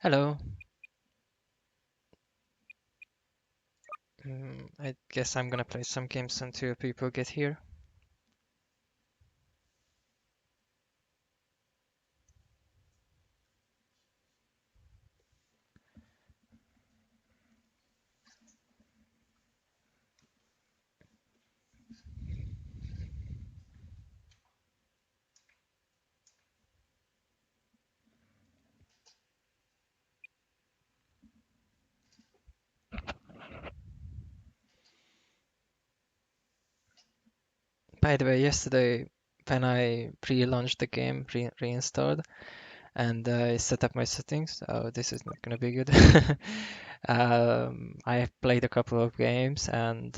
Hello. I guess I'm gonna play some games until people get here. By the way, yesterday when I pre-launched the game, reinstalled, and I set up my settings, oh, this is not gonna be good. I have played a couple of games and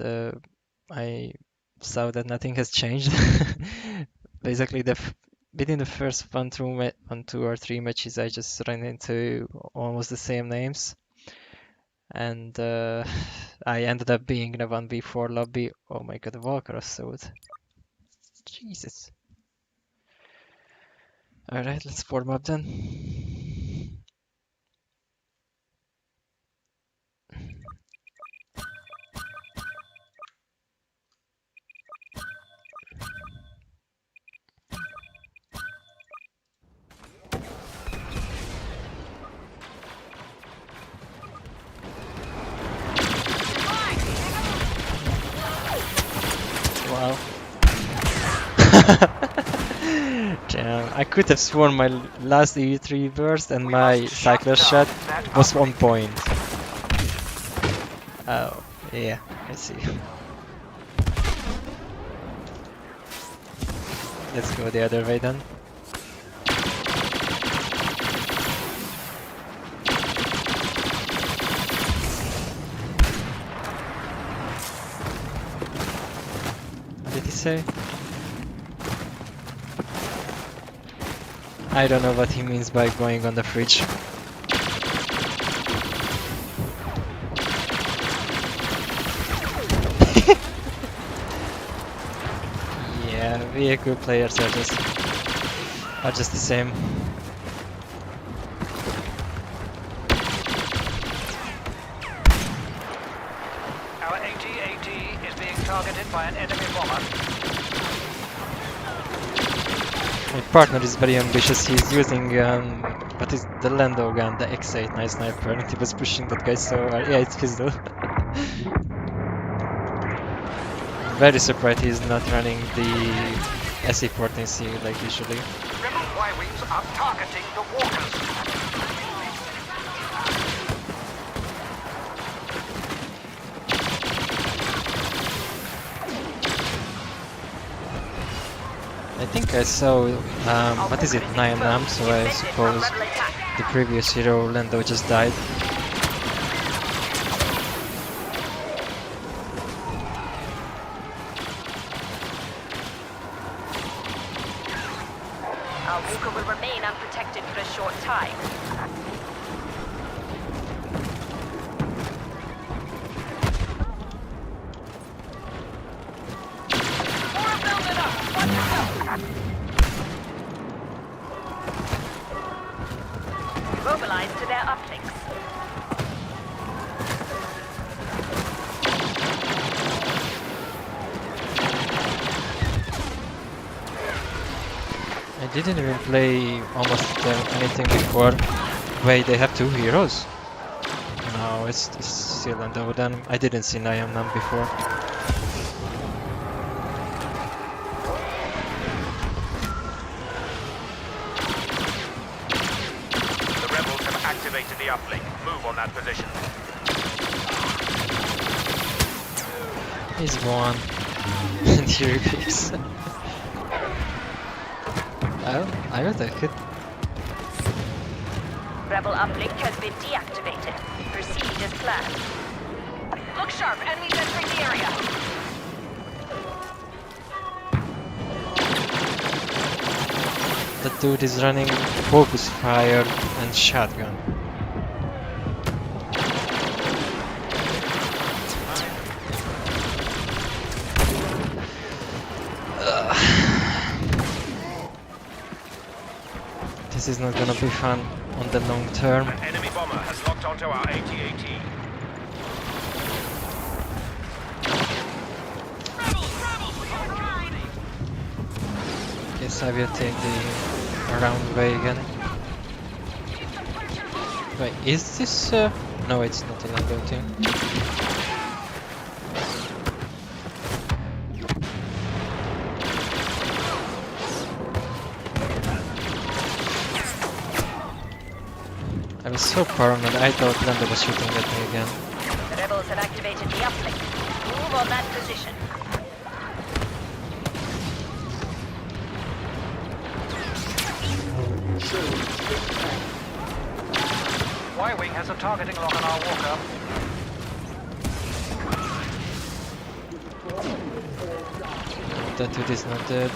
I saw that nothing has changed. Basically, within the first one, two, or three matches, I just ran into almost the same names. And I ended up being in a 1v4 lobby. Oh my god, Walker Sword. Jesus. Alright, let's form up then. Wow. Damn, I could have sworn my last E3 burst and my cycler shot was on point. Oh, yeah, I see. Let's go the other way then. What did he say? I don't know what he means by going on the fridge. Yeah, vehicle players are just the same. Our AT-AT is being targeted by an enemy bomber. My partner is very ambitious. He's using what is the Lando gun, the X8 nice sniper, and he was pushing that guy so hard. Yeah, it's Fizzle. Very surprised he's not running the SE14C like usually. Rebel Y-wings are targeting the walkers. I think I saw, what is it, 9 so I suppose the previous hero Lando just died. Our Walker will remain unprotected for a short time. Mobilize to their uplinks. I didn't even play almost anything before. Wait, they have two heroes? No, it's still Lando. Then I didn't see Nam before. The rebels have activated the uplink. Move on that position. He's gone. And here he picks. Oh, I will take it. Rebel uplink has been deactivated. Proceed as planned. Look sharp, enemies entering the area. The dude is running focus fire and shotgun. This is not gonna be fun. on the long term. An enemy bomber has locked onto our AT-AT. Guess I will take the round way again. Wait, is this? No, it's not a Lando team. I was so paranoid, I thought Lando was shooting at me again. The rebels have activated the uplink. Move on that position. Y-Wing has a targeting lock on our walker. That dude is not dead.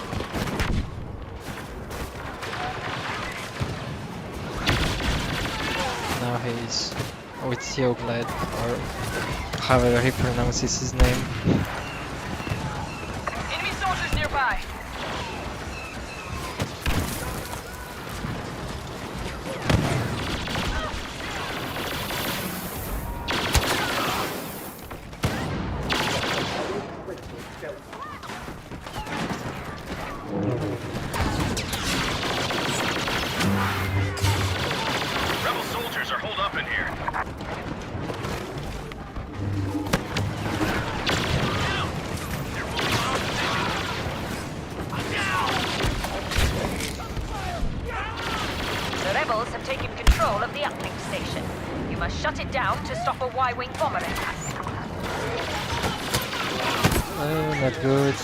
Now he's... Oh, it's Yoglad, or however he pronounces his name. Enemy soldiers nearby. Rebel soldiers are holed up in here. The rebels have taken control of the uplink station. You must shut it down to stop a Y-Wing bomber attack. Oh, not good.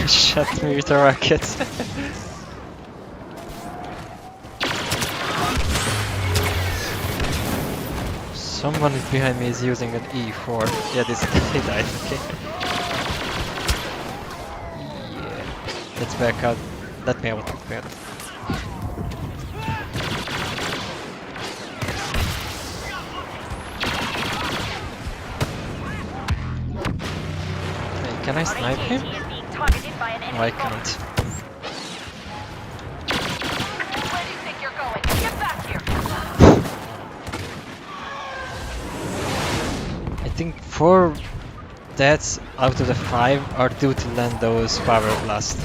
Shot me with a rocket. Someone behind me is using an E4. Yeah, this he died. Okay. Yeah. Let's back out. Let me out. Let me out. Hey, can I snipe him? Our AT-AT is being targeted by an enemy No, I bomber. can't. Where do you think you're going? Get back here! I think 4 deaths out of the 5 are due to Lando's power blast.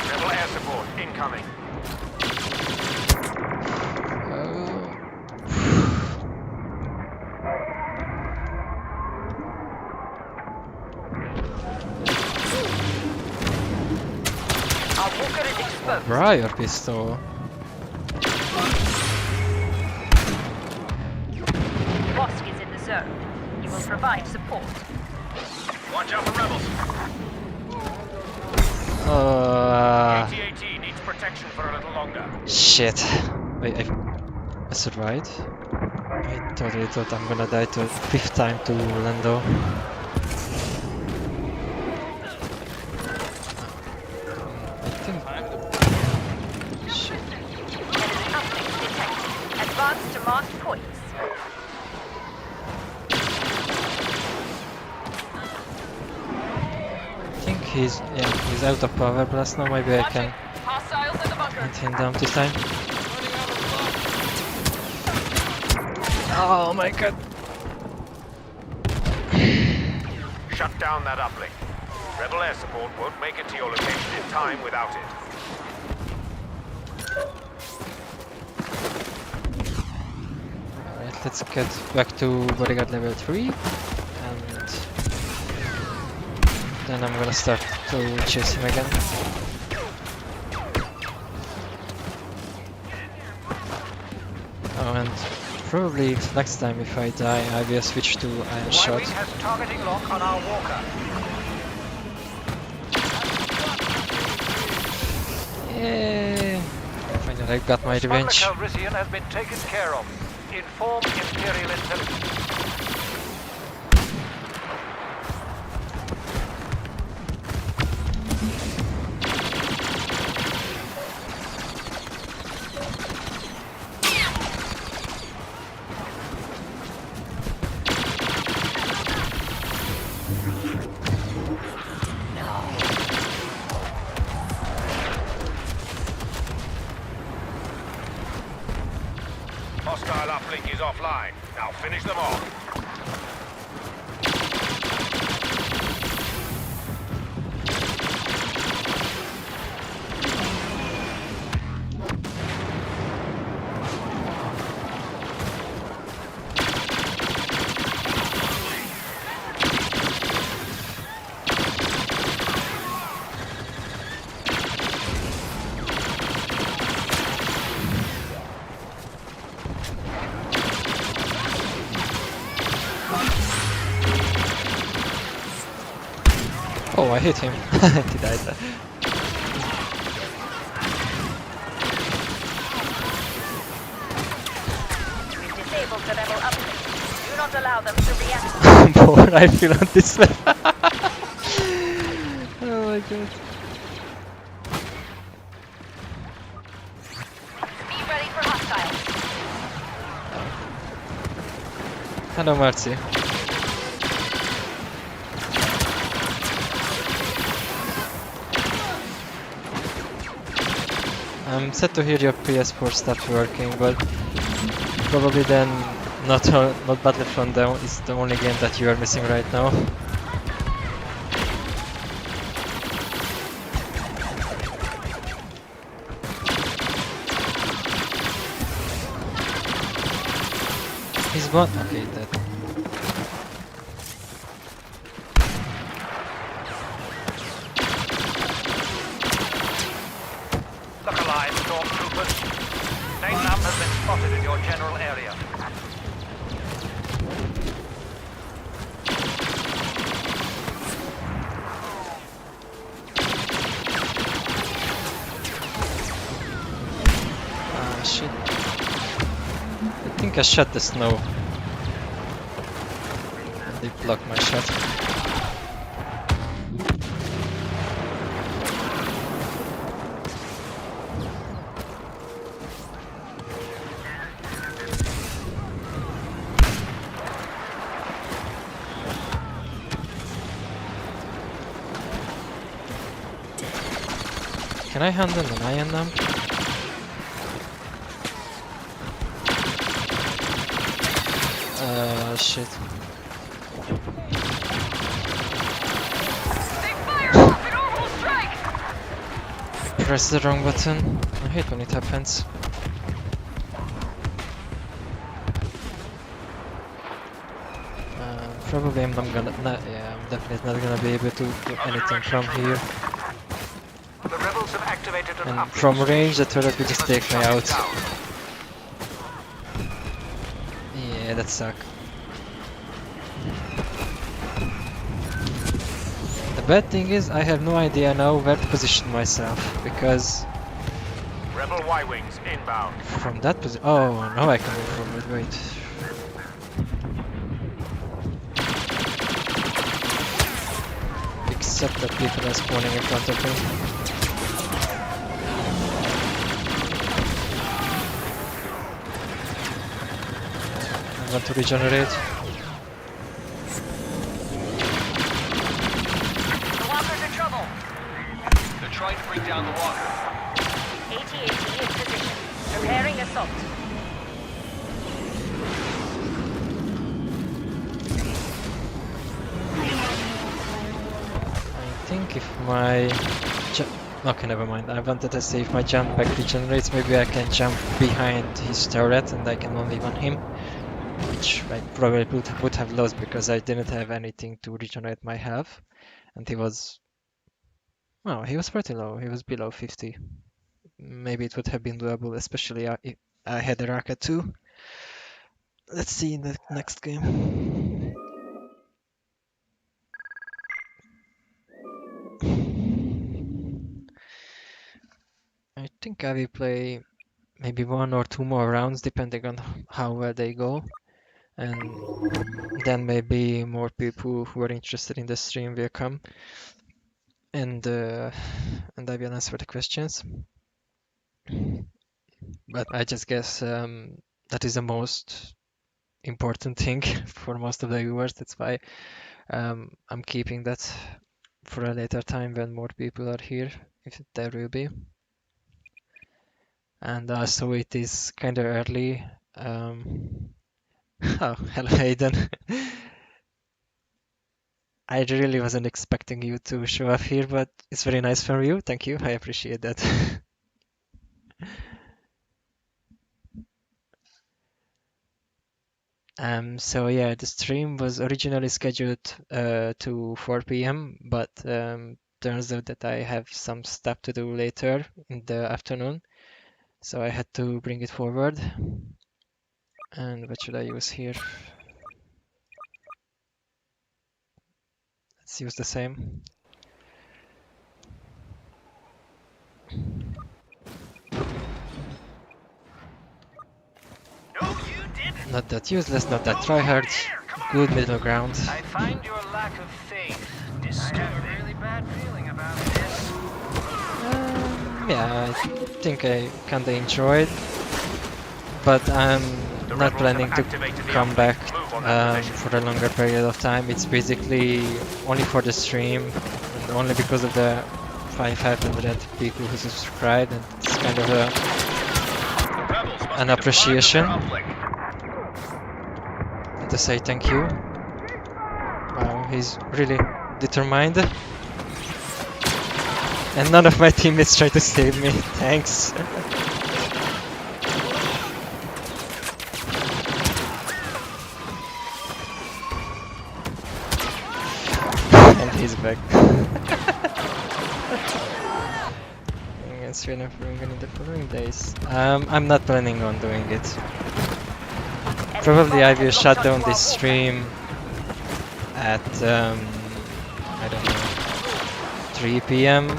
Rebel air support incoming. Our walker is exposed. Briar pistol. Bosk is in the zone. You will provide support. Watch out for rebels. AT-AT needs protection for a little longer. Shit. Wait, I survived? I totally thought I'm gonna die to 5th time to Lando. I think... Shit. Enemy uplink detected. Advance to marked points. I think he's out of power blast now, maybe I can Hostiles in the bunker. hit him down this time. Oh my god. Shut down that uplink. Rebel air support won't make it to your location in time without it. Alright, let's get back to bodyguard level 3 and then I'm gonna start to chase him again. Oh, and probably next time if I die I will switch to Iron Shot. Y-Wing has targeting lock on our walker. Yeah, I finally I got my Smuggler revenge. Calrissian has been taken care of. Inform Imperial Intelligence. Hostile uplink is offline. Now finish them off. Oh, I hit him. He died there. We've disabled the rebel uplink. Do not allow them to react. Poor, I feel on this level. Oh my god. Be ready for hostiles. Hello, Marcy. I'm sad to hear your PS4 stopped working, but probably then not Battlefront down is the only game that you are missing right now. He's one. Okay, dead. Look alive, stormtroopers. Nagnam has been spotted in your general area. Ah, shit. I think I shot the snow. They blocked my shot. Can I handle an iron lamp? Shit. They fired off an orbital strike! Press the wrong button. I hate when it happens. Probably I'm not gonna. Yeah, I'm definitely not gonna be able to do anything from here. The rebels have activated an And uplink from range, the station. turret will just take me out. Down. Yeah, that suck. The bad thing is, I have no idea now where to position myself, because Rebel Y-Wings inbound. from that position. Oh, now I can move forward. Wait. Except that people are spawning in front of me. I want to regenerate. The walkers in trouble. They're trying to bring down the walker. AT-AT in position. Preparing assault. I think if my okay, never mind. I wanted to say if my jump back regenerates, maybe I can jump behind his turret and I can only one him, which I probably would have lost because I didn't have anything to regenerate my health, and he was he was pretty low. He was below 50. Maybe it would have been doable, especially if I had a rocket too. Let's see in the next game. I think I will play maybe 1 or 2 more rounds, depending on how well they go. And then maybe more people who are interested in the stream will come, and I will answer the questions. But I just guess that is the most important thing for most of the viewers. That's why I'm keeping that for a later time when more people are here, if there will be. And also it is kind of early. Oh, hello, Hayden. I really wasn't expecting you to show up here, but it's very nice from you. Thank you. I appreciate that. So yeah, the stream was originally scheduled to 4 p.m., but turns out that I have some stuff to do later in the afternoon, so I had to bring it forward. And what should I use here? Let's use the same. Not that useless, not that tryhard. Good middle ground. I find your lack of faith disturbing. I have a really bad feeling about this. Yeah, I think I kinda enjoyed, but I'm not planning to come back for a longer period of time. It's basically only for the stream and only because of the 500 people who subscribed, and it's kind of an appreciation to say thank you. Wow, he's really determined. And none of my teammates try to save me. Thanks. And he's back. Against Sweden in the following days. I'm not planning on doing it. Probably I will shut down this stream at I don't know, 3 p.m.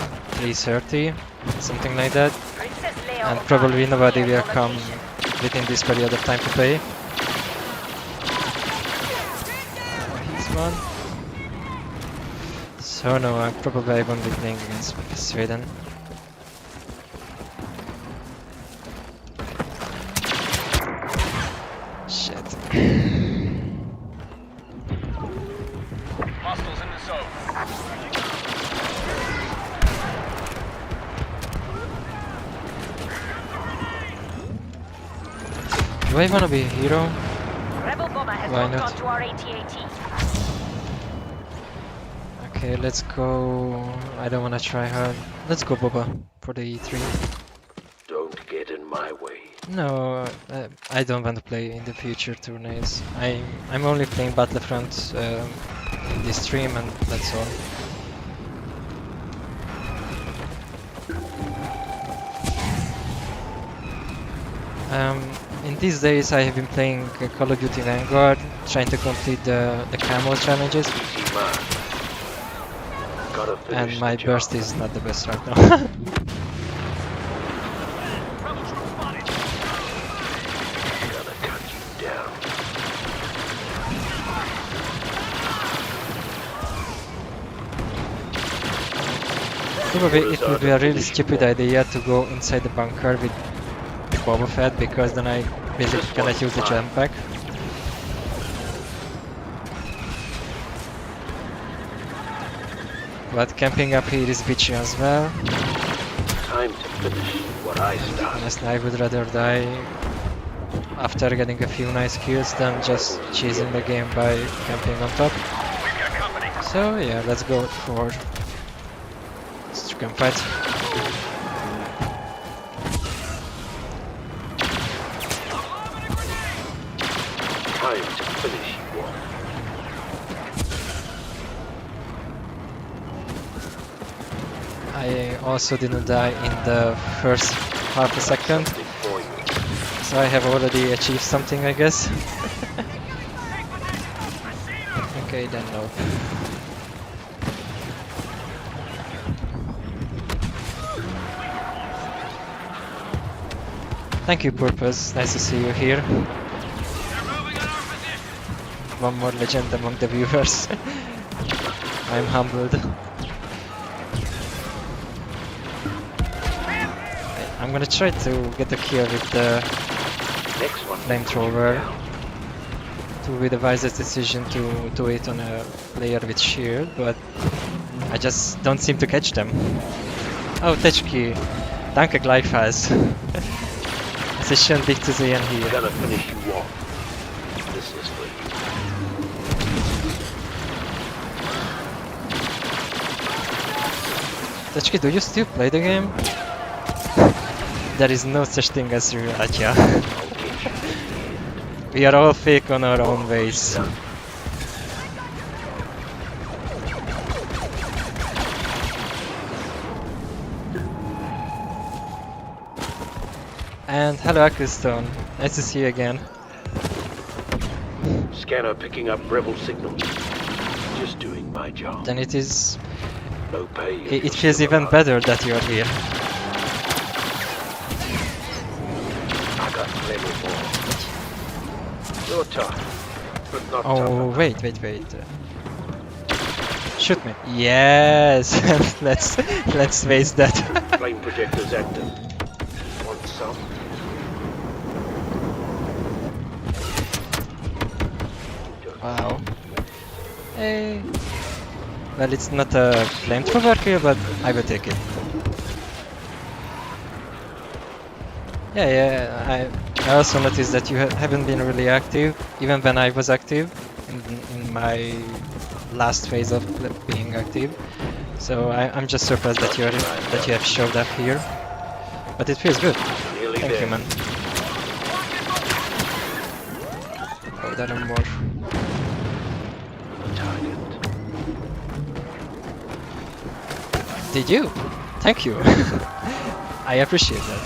3:30, something like that, and probably nobody will come within this period of time to play. He's one. So no, I probably won't be playing against Sweden. Shit. Hostiles in the zone. Do I wanna be a hero? Rebel bomber has Why locked not? onto our AT-AT. Okay, let's go. I don't wanna try hard. Let's go Boba for the E3. Don't get in my way. No, I don't want to play in the future tourneys. I'm only playing Battlefront in this stream, and that's all. In these days I have been playing Call of Duty Vanguard, trying to complete the camo challenges, and my burst is not the best right now. Probably it would be a really stupid idea to go inside the bunker with Boba Fett, because then I basically cannot use the jetpack. But camping up here is bitchy as well. Time to finish what I started. Honestly, I would rather die after getting a few nice kills than just chasing the game by camping on top. So yeah, let's go for gunfight. Time to finish you off. I also didn't die in the first half a second, so I have already achieved something, I guess. Okay, then no. Thank you, Purpose. Nice to see you here. One more legend among the viewers. I'm humbled. I'm gonna try to get a kill with the flamethrower. It will be the wisest decision to do it on a player with shield, but I just don't seem to catch them. Oh, Techki, danke gleichfalls. Es ist schön, dich zu sehen hier. I'm gonna finish you off. This is for you. Techki, do you still play the game? There is no such thing as real Atya. We are all fake on our own ways. And hello Aquistone, nice to see you again. Scanner picking up rebel signals. Just doing my job. Then it is... No pay. It feels even better that you're here. I got plenty more. You're tough, but not Oh, tough. wait. Shoot me. Yes! let's face that. Flame projectors active. Want some? Wow. Hey. Well, it's not a flamethrower kill, but I will take it. Yeah, I also noticed that you haven't been really active, even when I was active in my last phase of being active. So I'm just surprised that you have showed up here. But it feels good. Nearly Thank there. you, man. Oh, there are more. Target. Did you? Thank you. I appreciate that.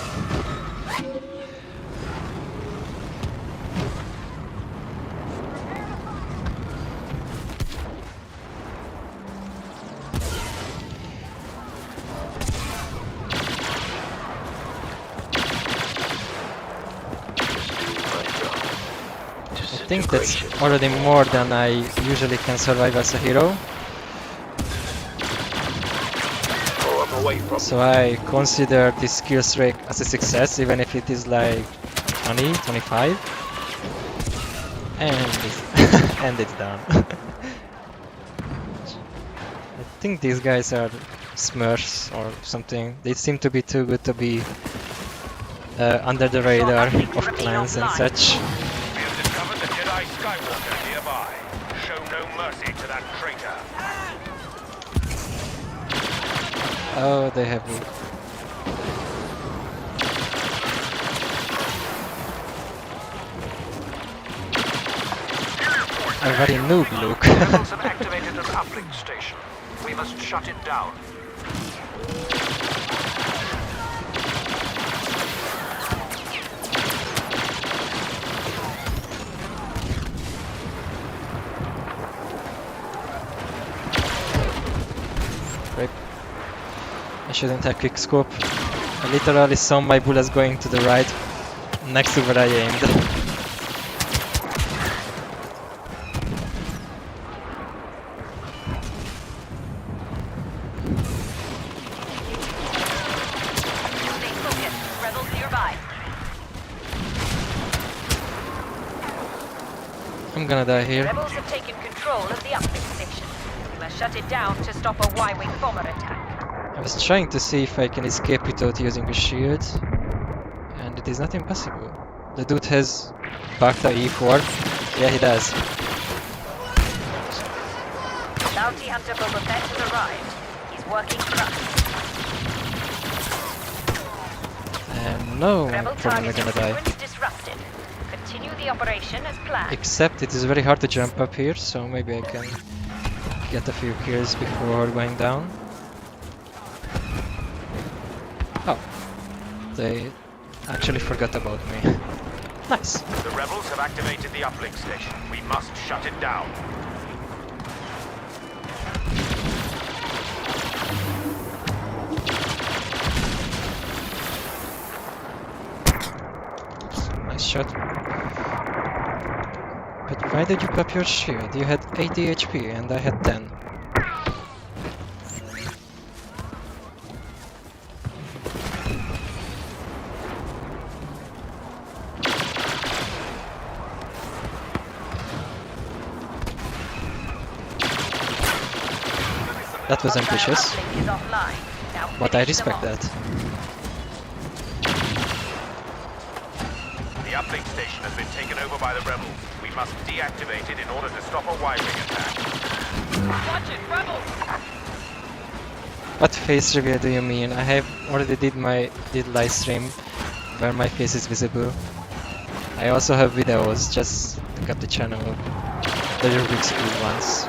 I think that's already more than I usually can survive as a hero. Oh, I'm away from So I consider this skill streak as a success, even if it is like 20, 25. And it's done. I think these guys are Smurfs or something. They seem to be too good to be under the radar of clans and such. We have discovered the Jedi Skywalker nearby. Show no mercy to that traitor. Oh, they have Luke. A very noob Luke. Rebels have activated an uplink station. We must shut it down. Rip. I shouldn't have quick scope. I literally saw my bullets going to the right, next to where I aimed. Stay focused. Rebels nearby. I'm gonna die here. Rebels have taken control of the uplink station. We must shut it down to stop a Y-wing bomber attack. I was trying to see if I can escape without using a shield, and it is not impossible. The dude has Bacta E4. Yeah, he does. Bounty Hunter Boba Fett has arrived. He's working for us. And no, I'm Rebel probably target gonna die. sequence disrupted. Continue the operation as planned. Except it is very hard to jump up here, so maybe I can get a few kills before going down. Oh, they actually forgot about me. Nice. The rebels have activated the uplink station. We must shut it down. shot. But why did you pop your shield? You had 80 HP and I had 10. That was ambitious, Uplink is offline. Now but I finish them respect off. that. The uplink station has been taken over by the rebels. We must deactivate it in order to stop a Y-wing attack. Watch it, rebels! What face reveal do you mean? I have already did live stream where my face is visible. I also have videos, just look at the channel, the Rubik's Cube ones.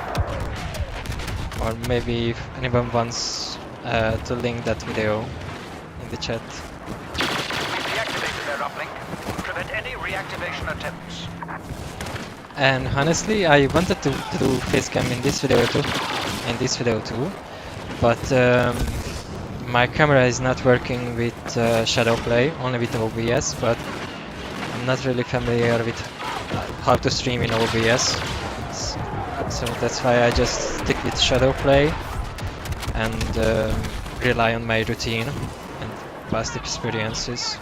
Or maybe if anyone wants to link that video in the chat. We've deactivated their uplink. Prevent any reactivation attempts. And honestly, I wanted to do facecam in this video too, but my camera is not working with Shadowplay, only with OBS, but I'm not really familiar with how to stream in OBS. So that's why I just stick with Shadowplay and rely on my routine and past experiences.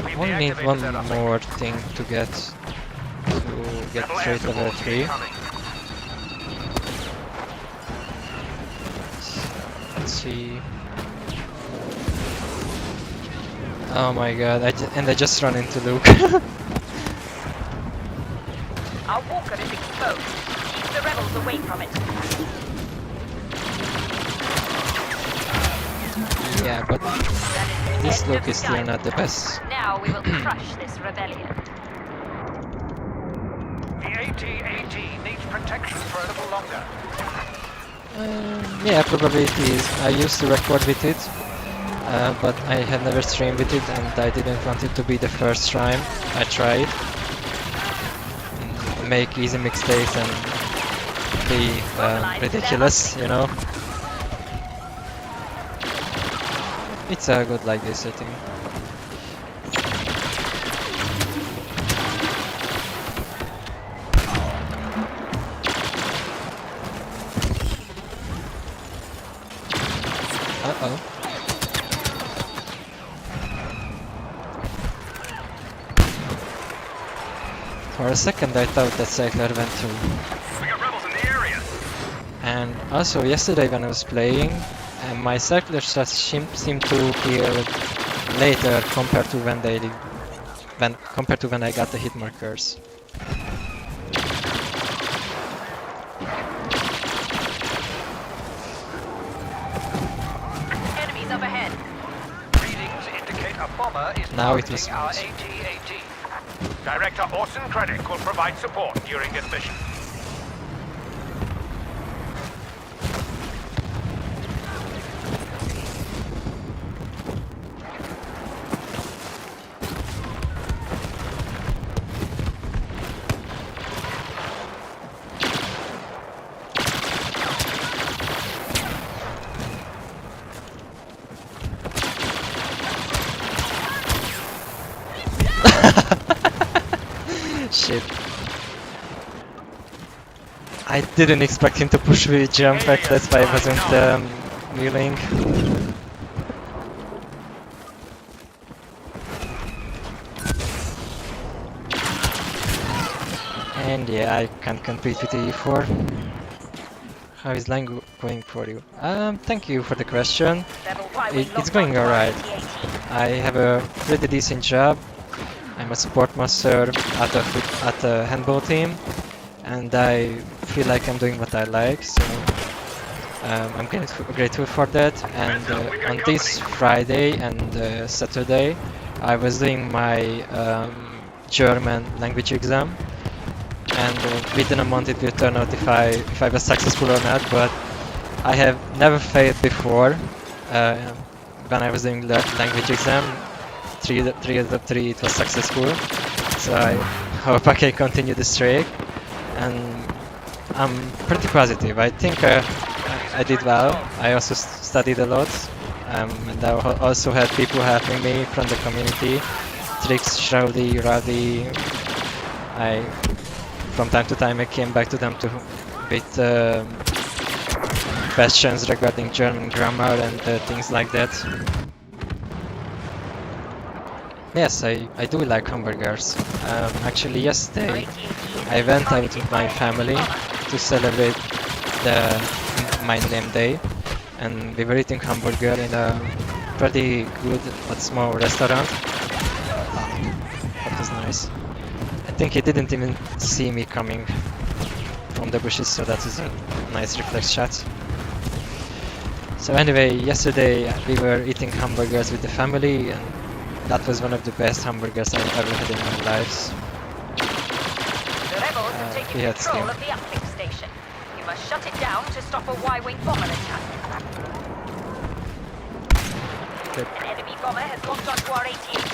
I only need one more thing to get straight level 3. Let's see. Oh my god, I just run into Luke. Our walker is exposed. Keep the rebels away from it. Yeah, but That is the this end Luke of is still not the best. Now we will crush this rebellion. The AT-AT needs protection for a little longer. Yeah, probably it is. I used to record with it, but I had never streamed with it and I didn't want it to be the first time I tried. Make easy mixtapes and be ridiculous, you know. It's good like this, I think. Uh-oh. For a second I thought that cycler went through. We got rebels in the area. And also yesterday when I was playing, my cycler shots seemed to heal later compared to when I got the hit markers. Enemies up ahead. Readings indicate a bomber is Now it was targeting our smooth. AT-AT. Director Orson Krennic will provide support during this mission. Shit. I didn't expect him to push with jump back, that's why I wasn't kneeling. And yeah, I can't compete with the E4. How is line going for you? Thank you for the question. Rebel Y-wing It's locked going onto our alright. AT-AT. I have a pretty decent job. I'm a support master at a handball team, and I feel like I'm doing what I like, so I'm grateful for that. And on this Friday and Saturday, I was doing my German language exam, and within a month it will turn out if I was successful or not. But I have never failed before when I was doing the language exam. 3 out of 3 it was successful, so I hope I can continue the streak, and I'm pretty positive. I think I did well. I also studied a lot. And I also had people helping me from the community. Tricks, Shroudy, Rowdy. From time to time I came back to them to with questions regarding German grammar and things like that. Yes, I do like hamburgers. Actually, yesterday I went out with my family to celebrate my name day, and we were eating hamburger in a pretty good but small restaurant. That was nice. I think he didn't even see me coming from the bushes, so that is a nice reflex shot. So anyway, yesterday we were eating hamburgers with the family, and that was one of the best hamburgers I ever had in my life. The rebels have we taken had control steam. of the uplink station. You must shut it down to stop a Y-wing bomber attack. Good. An enemy bomber has locked onto our AT-AT.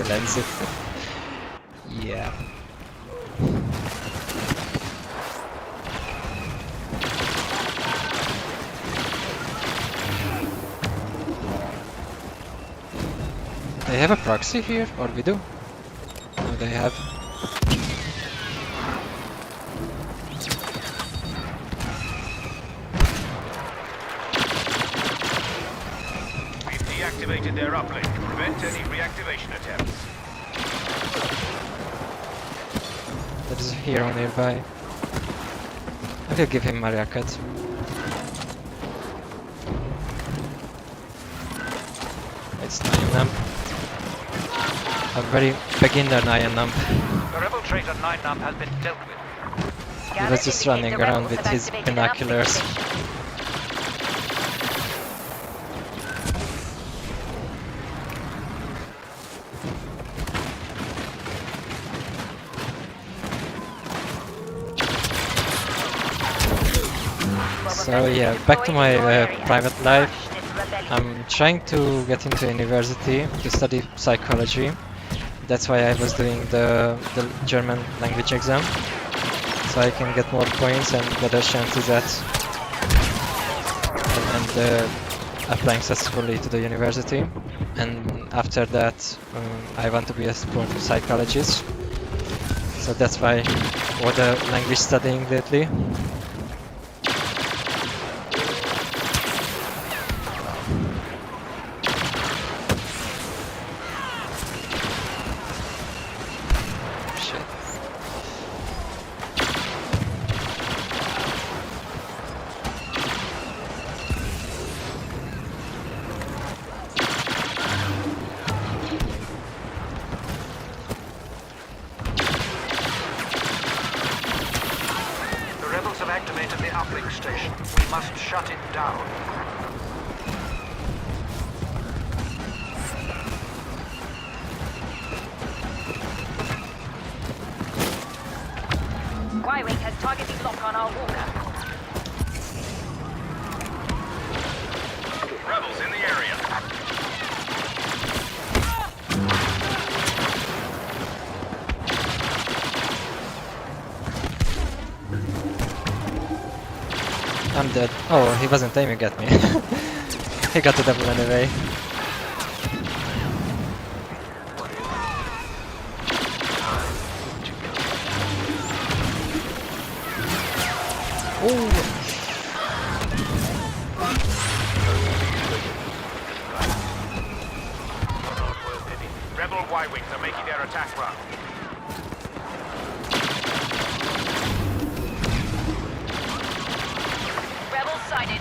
Cleanse it. Yeah. They have a proxy here, or we do? No, they have. We've deactivated their uplink to prevent any reactivation attempts. There is a hero nearby. I will give him a rocket. It's 9 A very beginner 9 The rebel traitor 9 has been dealt with. He was just running around with his binoculars. So yeah, back to my private life. I'm trying to get into university to study psychology. That's why I was doing the German language exam, so I can get more points and better chances at applying successfully to the university. And after that, I want to be a sport psychologist. So that's why all the language studying lately. The rebels have activated the uplink station. We must shut it down. Y-wing has targeting lock on our walker. Rebels in the area. I'm dead. Oh, he wasn't aiming at me. He got the double anyway. Oh! Rebel Y-wings are making their attack run. Rebels sighted.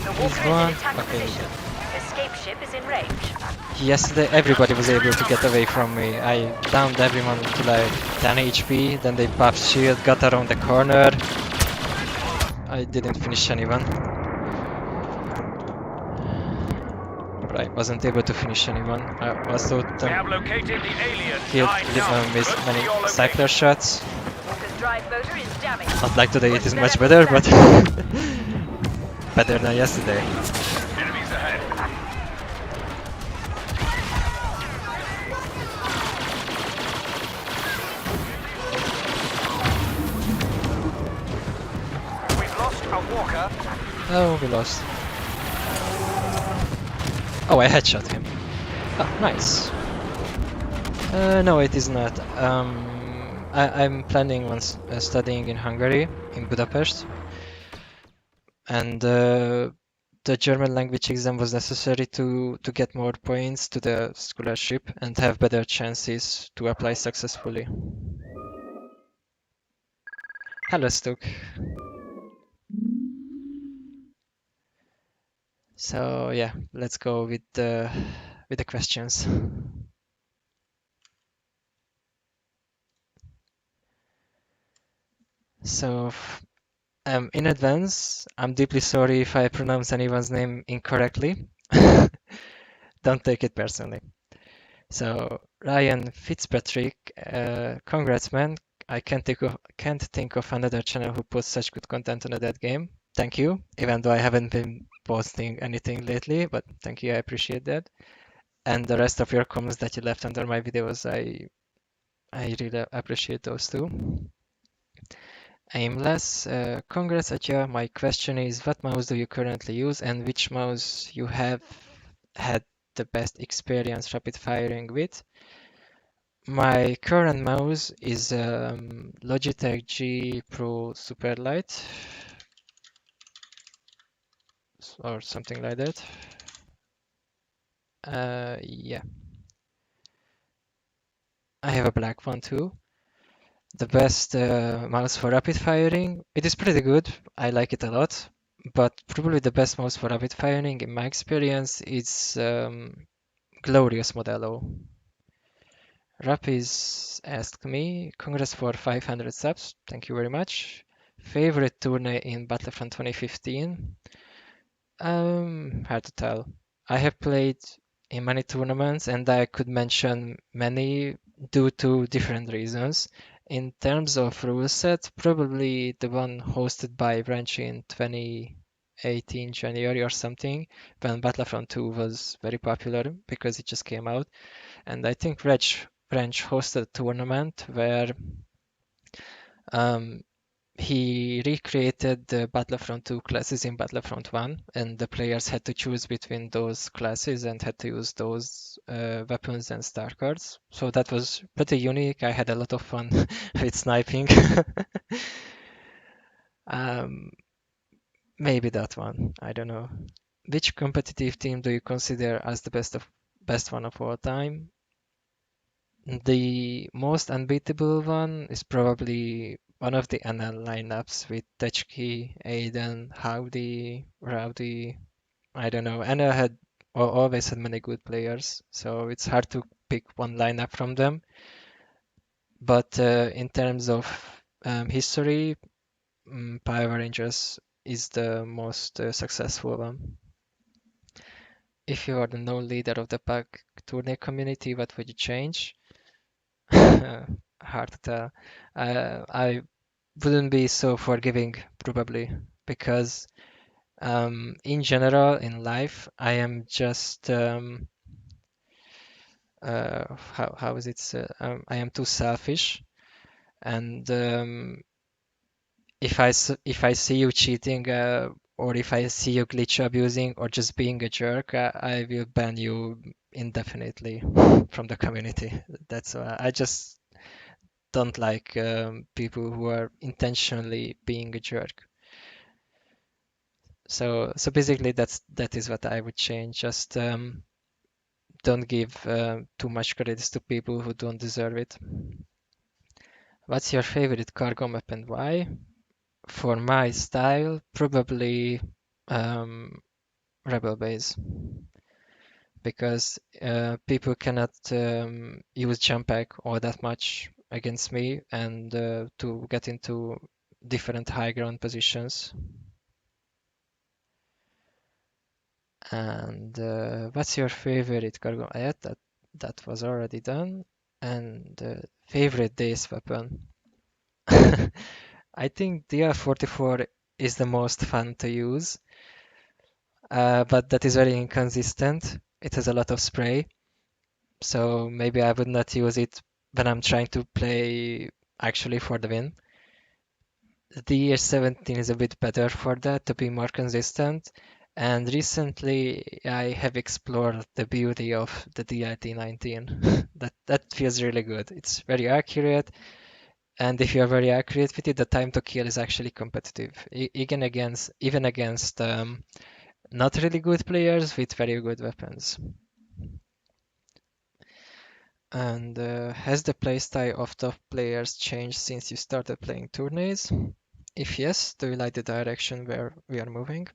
The walker is in one. attack Okay. position. Escape ship is in range. Yesterday everybody was able to get away from me. I downed everyone to like 10 HP, then they popped shield, got around the corner. I didn't finish anyone. But I wasn't able to finish anyone. I was so We have located the alien killed 9 with Num. with Move to many your cycler location. shots. Walker's Drive motor is damaged. Not like today, it Push is that much enemy better, back. but better than yesterday. Enemies ahead. We've lost a walker. Oh, we lost. Oh, I headshot him. Oh, nice. No, it is not. I'm planning on studying in Hungary, in Budapest, and the German language exam was necessary to get more points to the scholarship and have better chances to apply successfully. Hello, Stuk. So yeah, let's go with the questions. So in advance, I'm deeply sorry if I pronounce anyone's name incorrectly. Don't take it personally. So Ryan Fitzpatrick, congrats, man. I can't think of another channel who puts such good content on a dead game. Thank you, even though I haven't been posting anything lately, but thank you, I appreciate that. And the rest of your comments that you left under my videos, I really appreciate those too. Aimless, congrats, Atya. My question is, what mouse do you currently use, and which mouse you have had the best experience rapid firing with? My current mouse is Logitech G Pro Superlight or something like that. Yeah, I have a black one too. The best mouse for rapid firing. It is pretty good. I like it a lot. But probably the best mouse for rapid firing, in my experience, is Glorious Modello. Rapiz asked me, congrats for 500 subs. Thank you very much. Favorite tourney in Battlefront 2015? Hard to tell. I have played in many tournaments and I could mention many due to different reasons. In terms of rule set, probably the one hosted by Branch in 2018 January or something, when Battlefront 2 was very popular because it just came out. And I think Branch hosted a tournament where um, he recreated the Battlefront 2 classes in Battlefront 1, and the players had to choose between those classes and had to use those weapons and star cards. So that was pretty unique. I had a lot of fun with sniping. um, Maybe that one. I don't know. Which competitive team do you consider as the best one of all time? The most unbeatable one is probably one of the NL lineups with Techki, Aiden, Howdy, Rowdy. I don't know. NL had always had many good players, so it's hard to pick one lineup from them. But in terms of history, Power Rangers is the most successful one. If you are the known leader of the pack tourney community, what would you change? Hard to tell. I wouldn't be so forgiving probably because in general in life I am just how is it I am too selfish and if I see you cheating or if I see you glitch abusing or just being a jerk, I will ban you indefinitely from the community. That's why I just don't like people who are intentionally being a jerk. So basically that is what I would change. Just don't give too much credits to people who don't deserve it. What's your favorite cargo map and why? For my style, probably um, Rebel Base because people cannot use jump pack all that much against me and to get into different high ground positions. And what's your favorite cargo? Yeah, that was already done. And favorite days weapon. I think DR44 is the most fun to use, but that is very inconsistent. It has a lot of spray, so maybe I would not use it when I'm trying to play actually for the win. The DR17 is a bit better for that, to be more consistent. And recently, I have explored the beauty of the DIT-19. That feels really good. It's very accurate, and if you're very accurate with it, the time to kill is actually competitive, even against not really good players with very good weapons. And has the playstyle of top players changed since you started playing tourneys? If yes, do you like the direction where we are moving?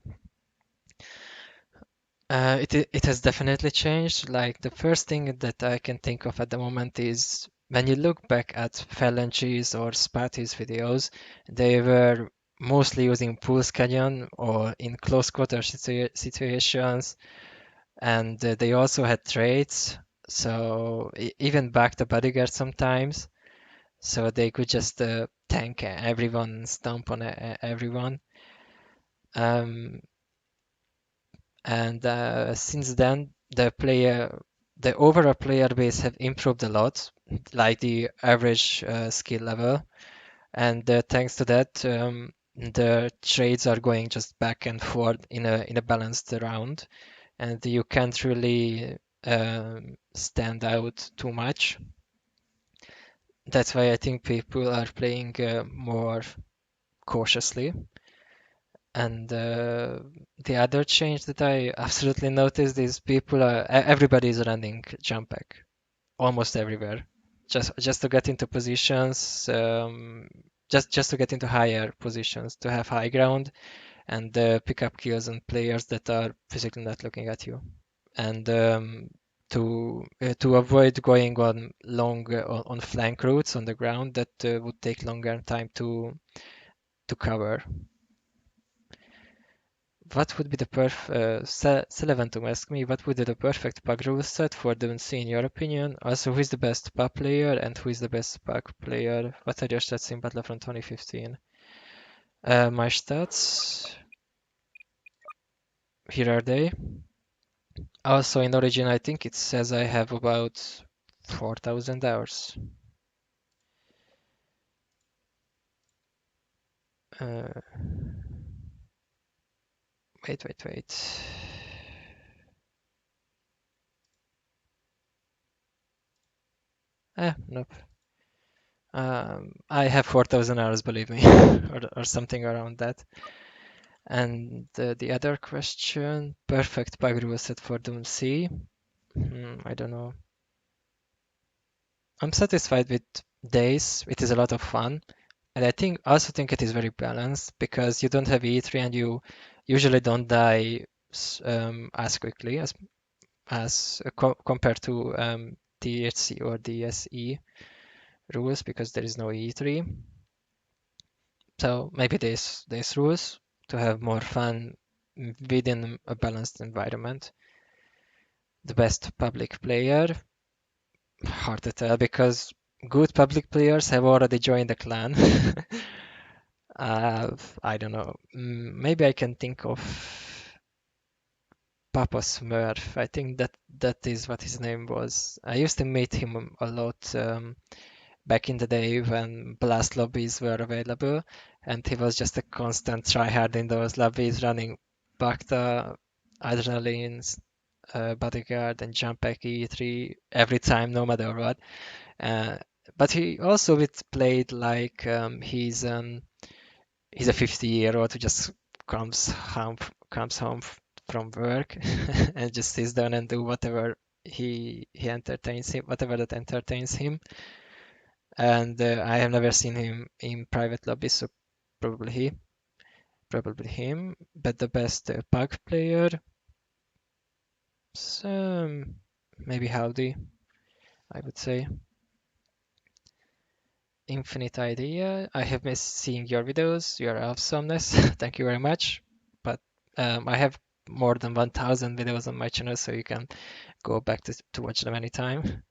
It has definitely changed. Like the first thing that I can think of at the moment is when you look back at Phalanges or Spati's videos, they were mostly using pulse canyon or in close quarter situations, and they also had traits, so even back the bodyguard sometimes, so they could just tank everyone, stomp on everyone. Um, and since then the overall player base have improved a lot, like the average skill level, and thanks to that, the trades are going just back and forth in a balanced round, and you can't really stand out too much. That's why I think people are playing more cautiously. And the other change that I absolutely noticed is everybody is running jump pack almost everywhere, just to get into positions, just to get into higher positions, to have high ground and pick up kills on players that are physically not looking at you, and to avoid going on long on flank routes on the ground that would take longer time to cover. What would be the Seleventum asked me, what would be the perfect pug rule set for Dunsi in your opinion? Also, who is the best pug player and who is the best pug player? What are your stats in Battlefront 2015? My stats, here are they. Also, in Origin, I think it says I have about 4,000 hours. Uh, wait. Nope. I have 4,000 hours, believe me, or something around that. And the other question, perfect bug rule set for Doom C. I don't know. I'm satisfied with days. It is a lot of fun. And I also think it is very balanced because you don't have E3 and you usually don't die as quickly as compared to THC or DSE rules because there is no E3. So maybe there's rules to have more fun within a balanced environment. The best public player, hard to tell because good public players have already joined the clan. I don't know. Maybe I can think of Papa Smurf. I think that is what his name was. I used to meet him a lot back in the day when blast lobbies were available, and he was just a constant tryhard in those lobbies, running Bacta, Adrenalines, Bodyguard, and Jump Pack E3 every time, no matter what. Uh, but he also played like he's a 50-year-old who just comes home comes home from work and just sits down and do whatever he entertains him, whatever that entertains him. And I have never seen him in private lobbies, so probably probably him. But the best pug player, so maybe Howdy, I would say. Infinite idea. I have missed seeing your videos. Your awesomeness. Thank you very much. But I have more than 1,000 videos on my channel, so you can go back to watch them anytime.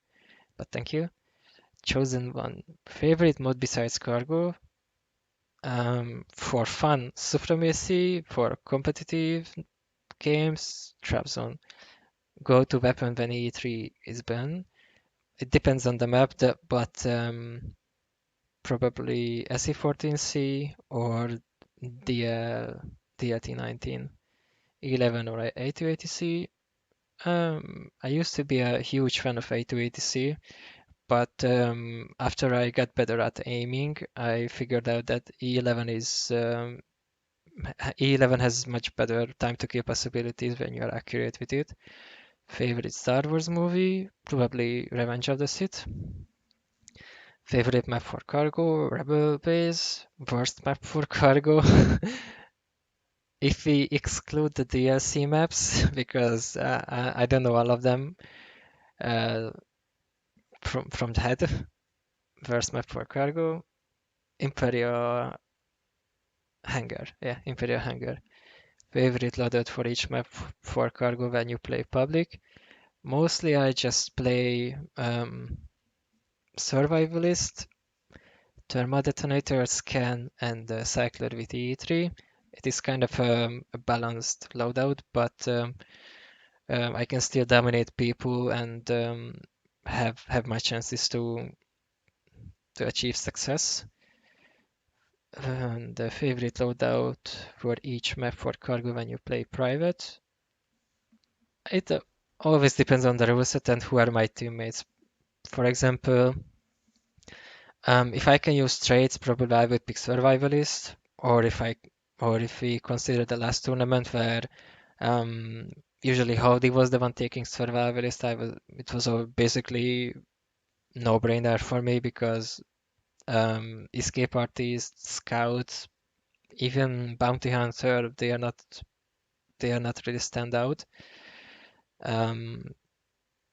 But thank you. Chosen one. Favorite mode besides cargo? For fun, Supremacy. For competitive games, Trap Zone. Go to weapon when E3 is banned. It depends on the map, but probably SE14C or DLT19, 11 or A280C. I used to be a huge fan of A280C, but after I got better at aiming, I figured out that E11 has much better time to kill possibilities when you are accurate with it. Favorite Star Wars movie? Probably Revenge of the Sith. Favorite map for cargo? Rebel Base. Worst map for cargo? If we exclude the DLC maps, because I don't know all of them uh, from the head. Worst map for cargo? Imperial Hangar. Yeah, Imperial Hangar. Favorite loadout for each map for cargo when you play public? Mostly I just play Survivalist, Thermal Detonator, Scan, and Cycler with E3. It is kind of a balanced loadout, but I can still dominate people and have my chances to achieve success. And the favorite loadout for each map for cargo when you play private. It always depends on the rule set and who are my teammates. For example, if I can use trades, probably I would pick survivalist. Or if we consider the last tournament where um, usually Howdy was the one taking survivalist, it was basically no-brainer for me because escape artists, scouts, even bounty hunter, they are not really stand out. Um,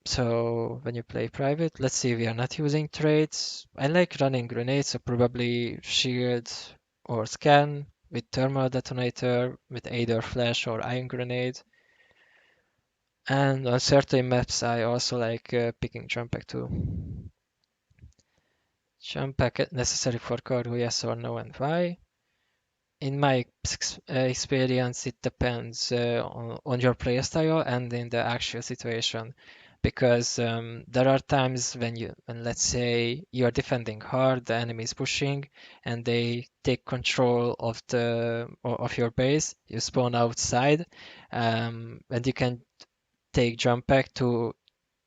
So when you play private, let's see, we are not using trades. I like running grenades, so probably shield or scan with thermal detonator, with either flash or ion grenade. And on certain maps, I also like picking jump pack too. Jump pack necessary for cargo, yes or no, and why? In my experience, it depends on your playstyle and in the actual situation. Because there are times when let's say you are defending hard, the enemy is pushing, and they take control of your base. You spawn outside, and you can take jump pack to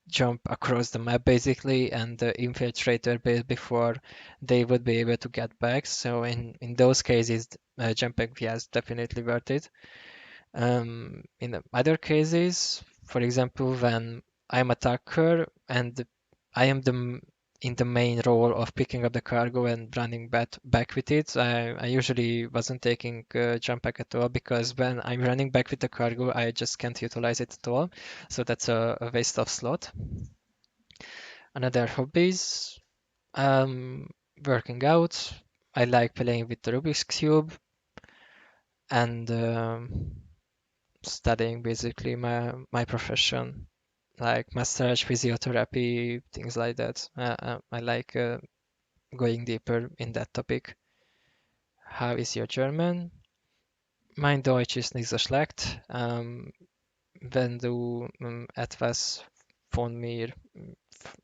jump across the map basically and infiltrate their base before they would be able to get back. So in those cases, jump pack yeah, is definitely worth it. In the other cases, for example, when I'm attacker and I am in the main role of picking up the cargo and running back with it, I usually wasn't taking jump pack at all because when I'm running back with the cargo, I just can't utilize it at all. So that's a waste of slot. Another hobbies, um, working out. I like playing with the Rubik's Cube and studying basically my profession, like massage, physiotherapy, things like that. I like going deeper in that topic. How is your German? Mein Deutsch ist nicht so schlecht. Wenn du etwas von mir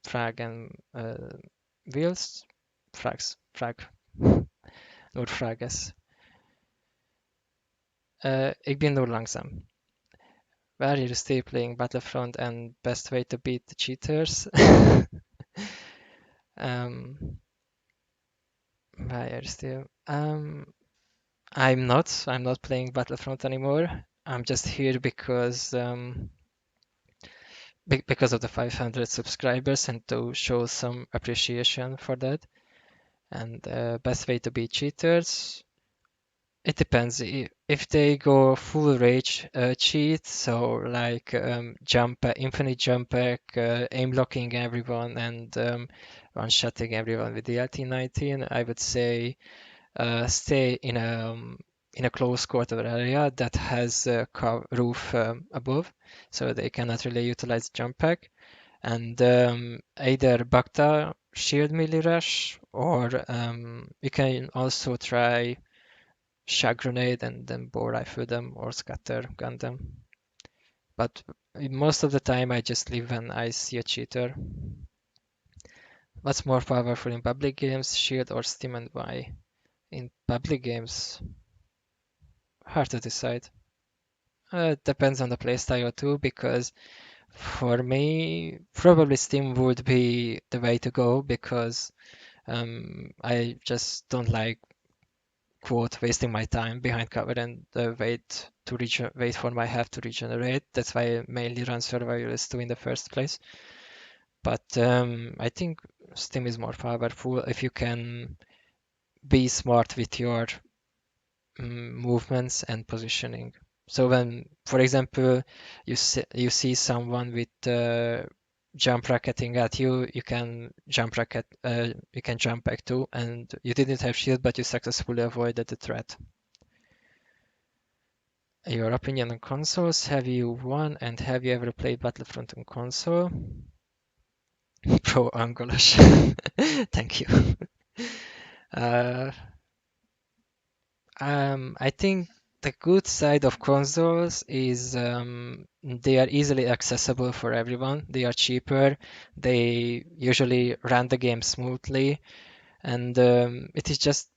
fragen willst, frag. Nur frag es. Ik ben nur langsam. Where you still playing Battlefront and best way to beat the cheaters? um, why are you still? I'm not playing Battlefront anymore. I'm just here because of the 500 subscribers and to show some appreciation for that. And best way to beat cheaters. It depends. If they go full rage cheat, so like infinite jump back, aim blocking everyone, and one-shotting everyone with the LT19, I would say stay in a close quarter area that has a roof above, so they cannot really utilize jump pack. And either Bacta shield melee rush, or you can also try shock grenade and then bow rifle them or scatter gun them. But most of the time I just leave when I see a cheater. What's more powerful in public games, Shield or Steam, and why? In public games, hard to decide. It depends on the playstyle too, because for me, probably Steam would be the way to go because I just don't like quote wasting my time behind cover and wait for my health to regenerate. That's why I mainly run Survivalist 2 in the first place. But I think Steam is more powerful if you can be smart with your movements and positioning. So when, for example, you see someone with jump racketing at you, you can jump back too, and you didn't have shield, but you successfully avoided the threat. Your opinion on consoles? Have you won and have you ever played Battlefront on console? Pro Angolas. Thank you. Uh, I think the good side of consoles is they are easily accessible for everyone. They are cheaper. They usually run the game smoothly, and it is just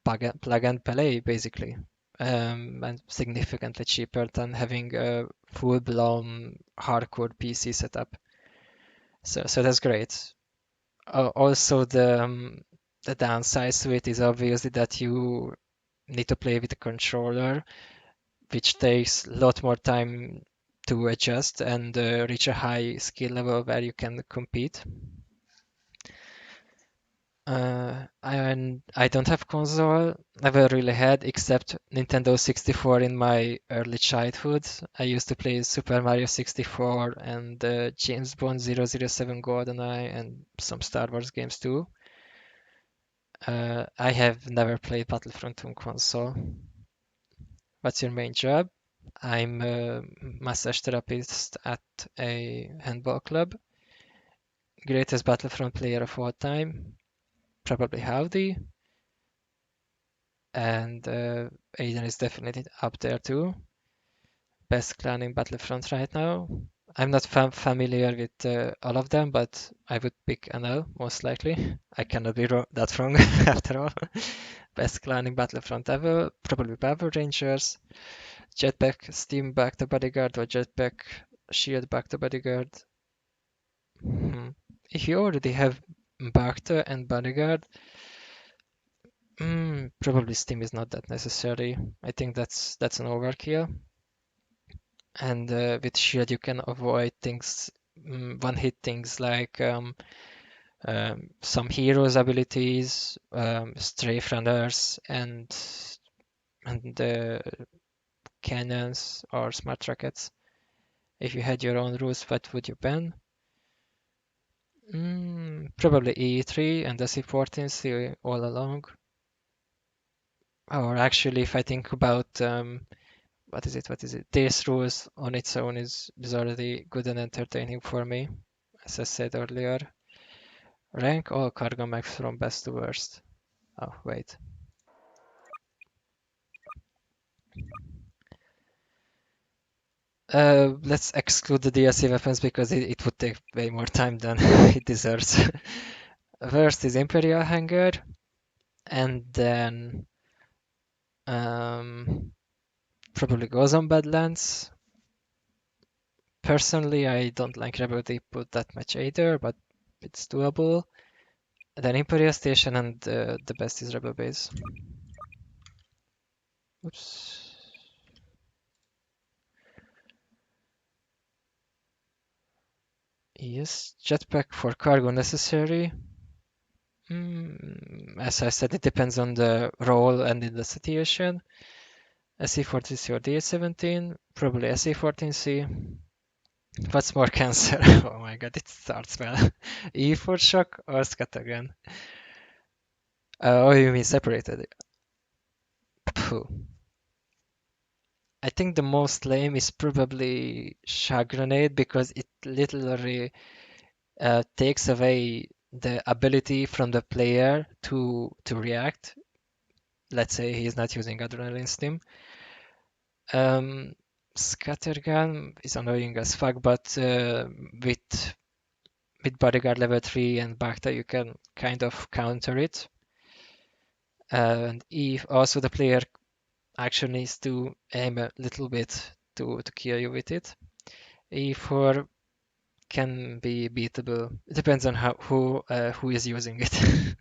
plug and play basically, and significantly cheaper than having a full-blown hardcore PC setup. So that's great. Also, the downside to it is obviously that you need to play with a controller, which takes a lot more time to adjust and reach a high skill level where you can compete. And I don't have console, never really had, except Nintendo 64 in my early childhood. I used to play Super Mario 64 and James Bond 007 GoldenEye and some Star Wars games too. I have never played Battlefront on console. What's your main job? I'm a massage therapist at a handball club. Greatest Battlefront player of all time, probably Howdy. And Aiden is definitely up there too. Best clan in Battlefront right now. I'm not familiar with all of them, but I would pick NL most likely. I cannot be that wrong after all. Best clan in Battlefront ever, probably Power Rangers. Jetpack Steam back to Bodyguard or Jetpack Shield back to Bodyguard. If you already have Bacta and Bodyguard, probably Steam is not that necessary. I think that's an overkill. And with Shield you can avoid things, one-hit things like some heroes' abilities, strafe runners, and cannons or smart rockets. If you had your own rules, what would you ban? Probably E3 and the C14C all along. Or actually, if I think about what is it? This rules on its own is already good and entertaining for me, as I said earlier. Rank all cargo max from best to worst. Oh, wait. Let's exclude the DLC weapons because it would take way more time than it deserves. First is Imperial Hangar, and then probably goes on Badlands. Personally, I don't like Rebel Depot that much either, but it's doable. Then Imperial Station, and the best is Rebel Base. Oops. Yes, jetpack for cargo necessary. As I said, it depends on the role and in the situation. SE-14C or DH-17, probably SE-14C. What's more cancer? Oh my god, it starts well. E for shock or scattergun? Oh, you mean separated? Phew. I think the most lame is probably shock grenade because it literally takes away the ability from the player to react. let's say he's not using adrenaline stim. Um, Scattergun is annoying as fuck, but with bodyguard level 3 and Bacta you can kind of counter it. And if also the player actually needs to aim a little bit to kill you with it. E4 can be beatable. It depends on who is using it.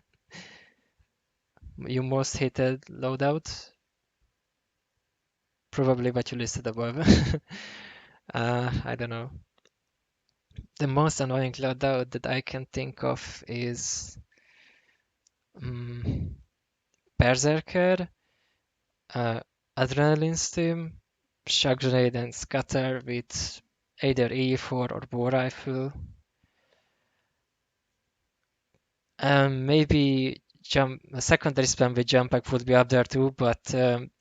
Your most hated loadout? Probably what you listed above. I don't know. The most annoying loadout that I can think of is um, Berserker, uh, Adrenaline Stim, Shock Grenade and Scatter with either E4 or Bow Rifle. Maybe a secondary spam with jump pack would be up there too, but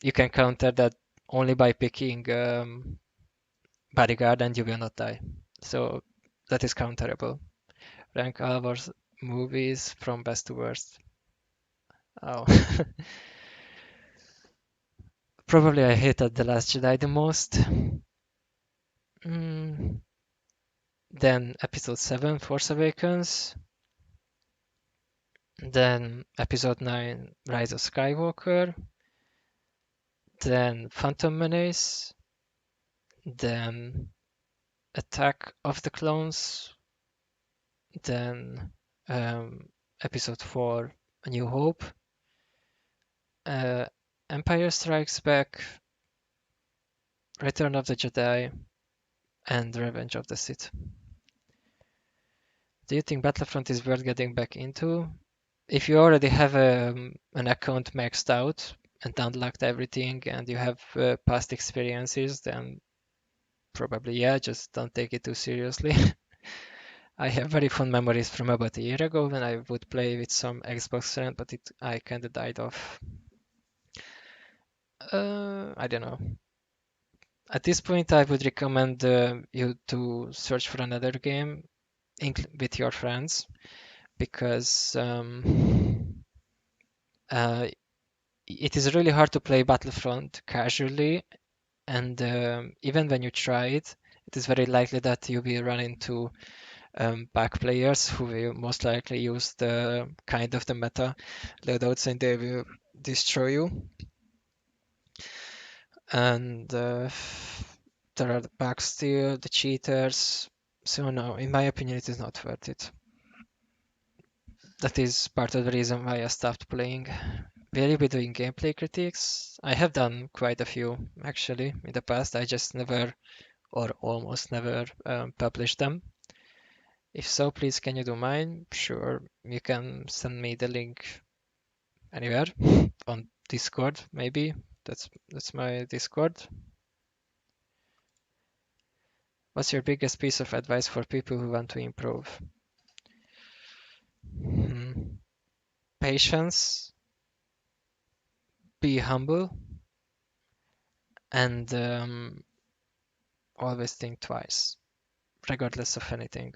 you can counter that only by picking bodyguard and you will not die. So that is counterable. Rank Alvar's movies from best to worst. Oh. Probably I hated The Last Jedi the most. Mm, then Episode 7, Force Awakens. Then Episode 9, Rise of Skywalker. Then Phantom Menace. Then Attack of the Clones. Then Episode 4, A New Hope. Empire Strikes Back. Return of the Jedi. And Revenge of the Sith. Do you think Battlefront is worth getting back into? If you already have an account maxed out and unlocked everything and you have past experiences, then probably yeah, just don't take it too seriously. I have very fond memories from about a year ago when I would play with some Xbox friend, but I kind of died off. I don't know. At this point, I would recommend you to search for another game with your friends because it is really hard to play Battlefront casually, and even when you try it, it is very likely that you will run into back players who will most likely use the kind of the meta loadouts and they will destroy you. And there are the bugs still, the cheaters. So no, in my opinion, it is not worth it. That is part of the reason why I stopped playing. Will you be doing gameplay critiques? I have done quite a few actually in the past. I just never or almost never published them. If so, please can you do mine? Sure, you can send me the link anywhere on Discord maybe. That's my Discord. What's your biggest piece of advice for people who want to improve? Hmm. Patience, be humble, and always think twice, regardless of anything.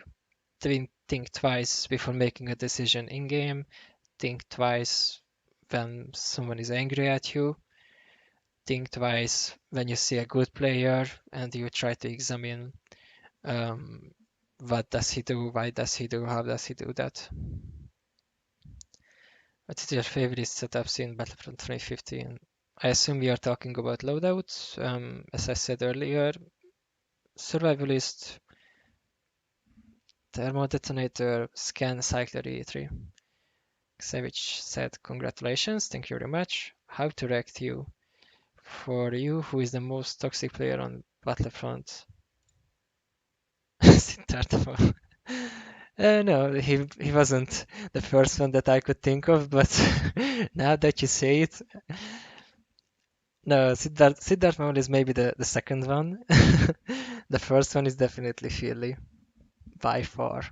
Think twice before making a decision in game. Think twice when someone is angry at you. Think twice when you see a good player and you try to examine um, what does he do, why does he do, how does he do that. What is your favorite setups in Battlefront 2015? I assume we are talking about loadouts. As I said earlier, survivalist, thermal detonator, scan, cycler E3. Savage said, congratulations, thank you very much. How to react you? For you, who is the most toxic player on Battlefront? Siddhartha. No, he wasn't the first one that I could think of, but now that you say it, no, Siddharth Mohan is maybe the second one. The first one is definitely Philly, by far.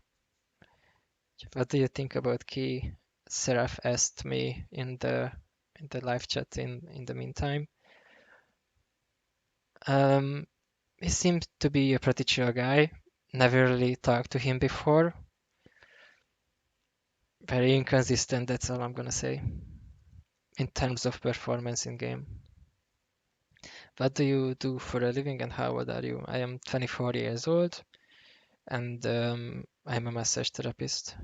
What do you think about Key? Seraph asked me in the live chat in the meantime. He seems to be a pretty chill guy. Never really talked to him before. Very inconsistent, that's all I'm gonna say. in terms of performance in game. What do you do for a living and how old are you? I am 24 years old and I'm a massage therapist.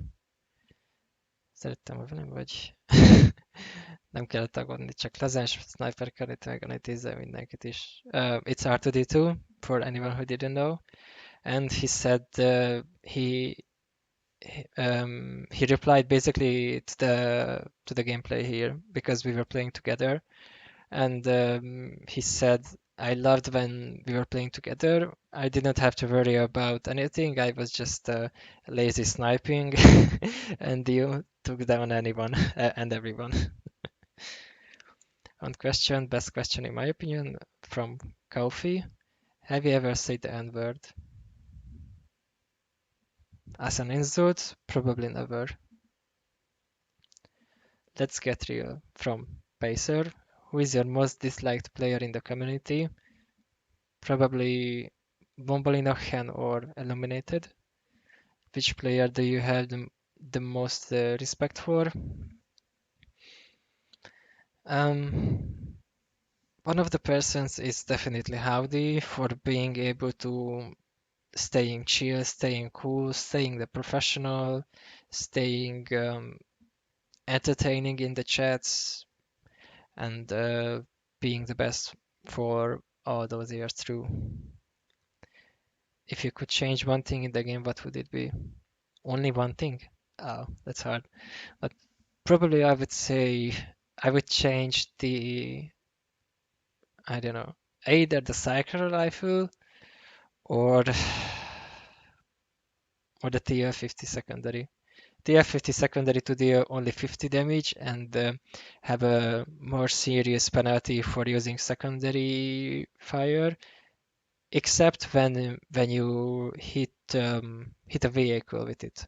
Szerettem a velem, vagy nem kellett aggódni, csak lazás sniper kell itt megnézze mindenkit is. It's R2D2 for anyone who didn't know. And he said he replied basically to the gameplay here because we were playing together, and he said, I loved when we were playing together. I didn't have to worry about anything. I was just lazy sniping, and you took down anyone and everyone. One question, best question in my opinion, from Kofi. Have you ever said the N-word? As an insult? Probably never. Let's get real. From Pacer. Who is your most disliked player in the community? Probably Bombolinochen or Illuminated. Which player do you have the most respect for? One of the persons is definitely Howdy for being able to staying chill, staying cool, staying the professional, staying entertaining in the chats, and being the best for all those years through. If you could change one thing in the game, what would it be? Only one thing? Oh, that's hard. But probably I would say I would change I don't know, either the cycle rifle or or the TL50 secondary. TL50 secondary to deal only 50 damage and have a more serious penalty for using secondary fire, except when you hit a vehicle with it.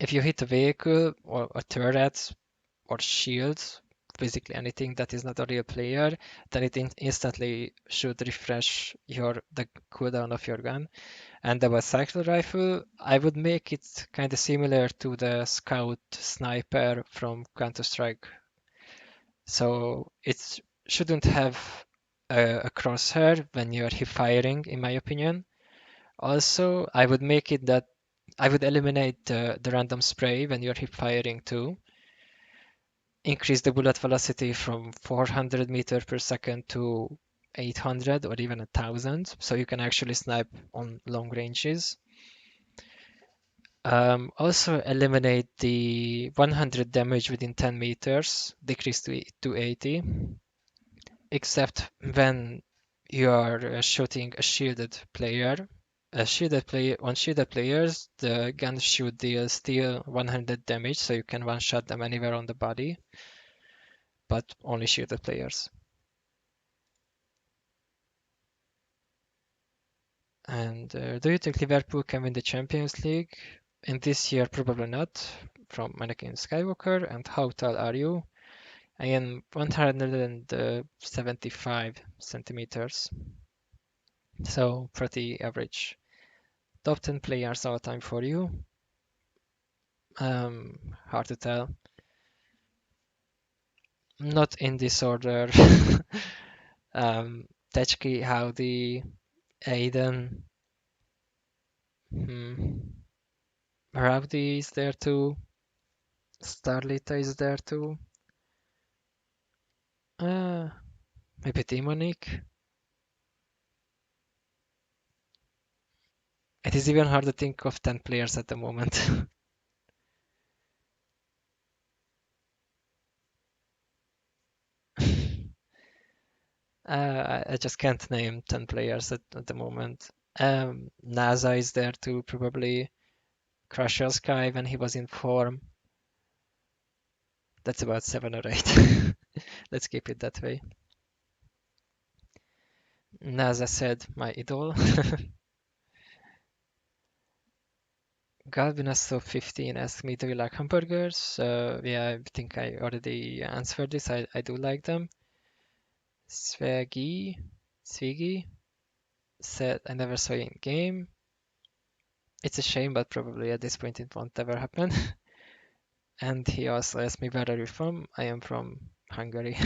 If you hit a vehicle or a turret or shields, basically anything that is not a real player, then it instantly should refresh the cooldown of your gun. And about cycle rifle, I would make it kind of similar to the scout sniper from Counter-Strike. So it shouldn't have a crosshair when you're hip firing, in my opinion. Also, I would make it that I would eliminate the random spray when you're hip firing too. Increase the bullet velocity from 400 meter per second to 800 or even 1000, so you can actually snipe on long ranges. Also eliminate the 100 damage within 10 meters, decrease to 80, except when you are shooting a shielded player. On shielded players, the gun should deal still 100 damage, so you can one-shot them anywhere on the body, but only shielded players. And do you think Liverpool can win the Champions League? In this year, probably not, from Mannequin Skywalker. And how tall are you? I am 175 centimeters, so pretty average. Top 10 players all time for you? Hard to tell. Not in this order. Techki, Howdy, Aiden. Rowdy is there too. Starlita is there too. Maybe Demonic. It is even hard to think of 10 players at the moment. I just can't name 10 players at the moment. NASA is there too, probably. Crusher Sky when he was in form. That's about 7 or 8. Let's keep it that way. NASA said, my idol. Galvinasso15 asked me, do you like hamburgers? Yeah, I think I already answered this. I do like them. Swiggy said, I never saw you in game. It's a shame, but probably at this point it won't ever happen. And he also asked me where are you from? I am from Hungary.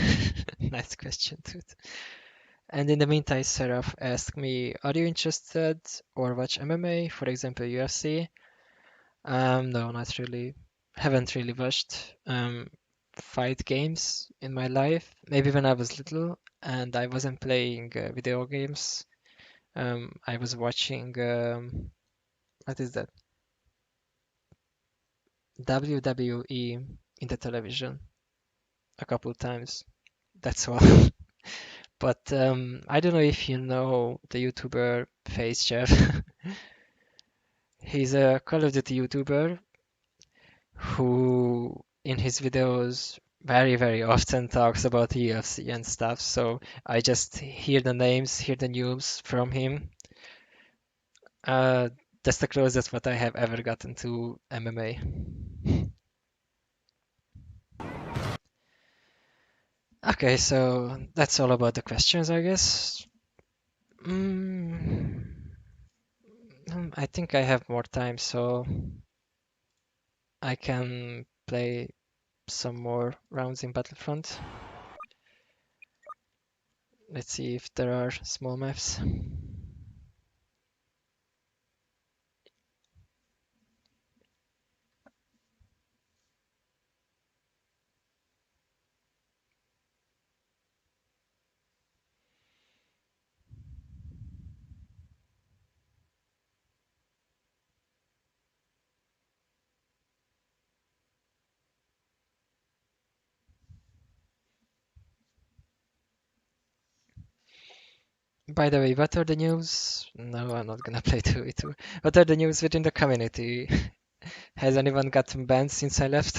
Nice question, dude. And in the meantime, Seraph asked me, are you interested or watch MMA, for example, UFC? No, not really. Haven't really watched fight games in my life. Maybe when I was little and I wasn't playing video games. I was watching what is that? WWE in the television a couple times. That's all. But I don't know if you know the YouTuber Face Chef. He's a Call of Duty YouTuber who, in his videos, very often talks about UFC and stuff. So I just hear the names, hear the news from him. Uh, that's the closest what I have ever gotten to MMA. Okay, so that's all about the questions, I guess. Mm, I think I have more time, so I can play some more rounds in Battlefront. Let's see if there are small maps. By the way, what are the news? No, I'm not gonna play 2v2. What are the news within the community? Has anyone gotten banned since I left?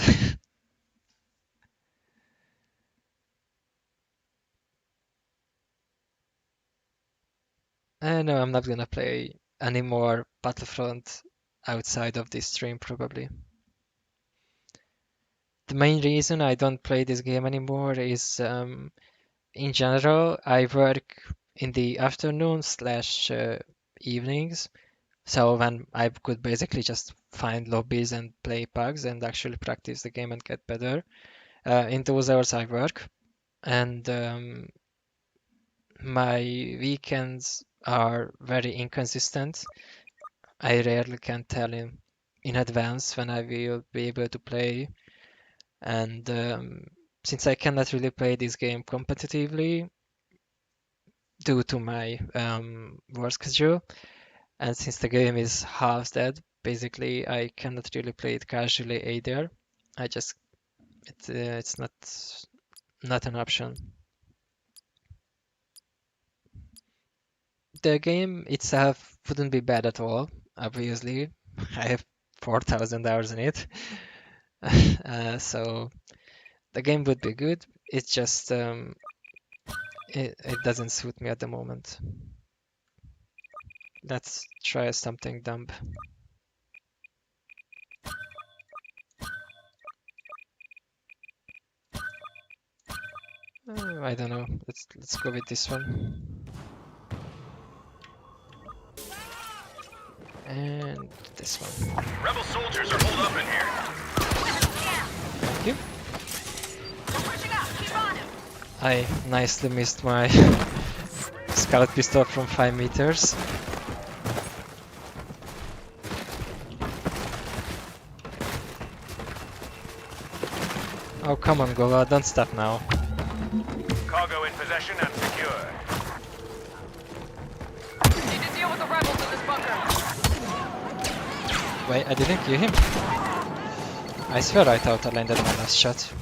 No, I'm not gonna play any more Battlefront outside of this stream, probably. The main reason I don't play this game anymore is, in general, I work in the afternoon slash evenings. So when I could basically just find lobbies and play pugs and actually practice the game and get better. In those hours I work, and my weekends are very inconsistent. I rarely can tell in advance when I will be able to play, and since I cannot really play this game competitively due to my work schedule, and since the game is half dead, basically I cannot really play it casually either. I just it's not an option. The game itself wouldn't be bad at all, obviously. I have 4,000 hours in it. So the game would be good. It's just it doesn't suit me at the moment. Let's try something dumb. I don't know. Let's go with this one. And this one. Rebel soldiers are holed up in here. Thank you. We're pushing up. Keep on him. I nicely missed my scout pistol from 5 meters. Oh, come on, Gola, don't stop now. Cargo in possession and secure. Need to deal with the rebels in this bunker. Wait, I didn't kill him. I swear I thought I landed my last shot.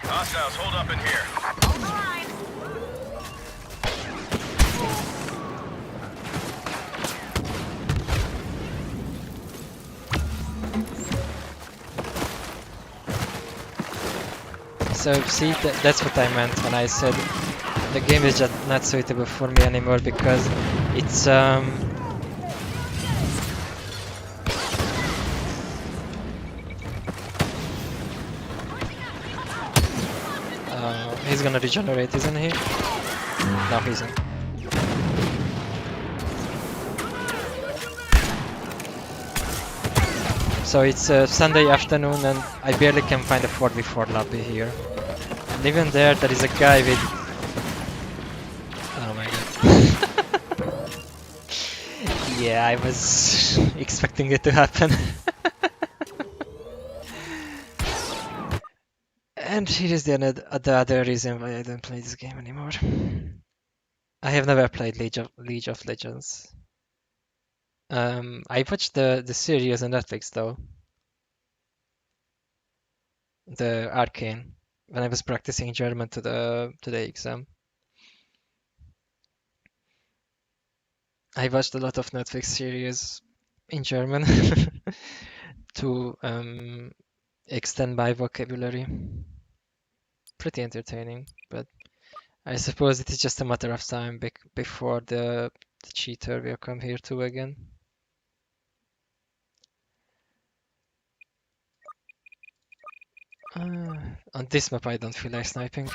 Hostiles hold up in here. Hold the line. So see, that's what I meant when I said the game is just not suitable for me anymore because it's he's gonna regenerate, isn't he? No, he isn't. So it's Sunday afternoon and I barely can find a 4v4 lobby here. And even there is a guy with... Oh my god. Yeah, I was expecting it to happen. And here is the other reason why I don't play this game anymore. I have never played League of Legends. I watched the series on Netflix though, the Arcane, when I was practicing German to the exam. I watched a lot of Netflix series in German to extend my vocabulary. Pretty entertaining, but I suppose it is just a matter of time before the cheater will come here too again. On this map I don't feel like sniping.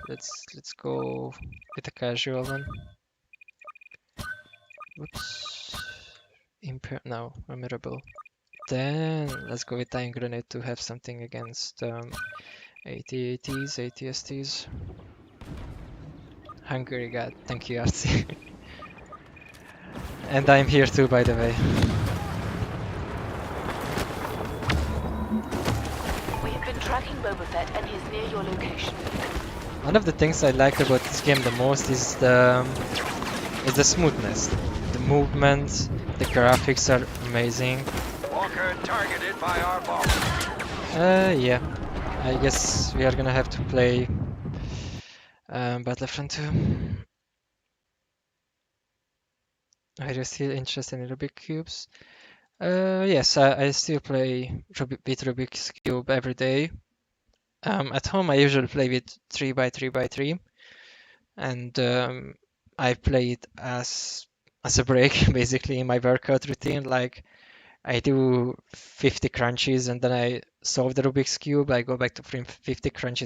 Let's go with a casual one. Whoops. No, memorable. Then let's go with Dying Grenade to have something against AT-ATs, ATSTs. Hungry God, thank you Artsy. And I'm here too, by the way. We have been tracking Boba Fett and he's near your location. One of the things I like about this game the most is the smoothness. The movement, the graphics are amazing. Walker targeted by our bomb. Yeah. I guess we are gonna have to play Battlefront 2. Are you still interested in Rubik Cubes? Yes, I still play with Rubik's Cube every day. At home I usually play with 3x3x3 and I play it as a break basically in my workout routine. Like I do 50 crunches and then I solve the Rubik's Cube. I go back to 50 crunches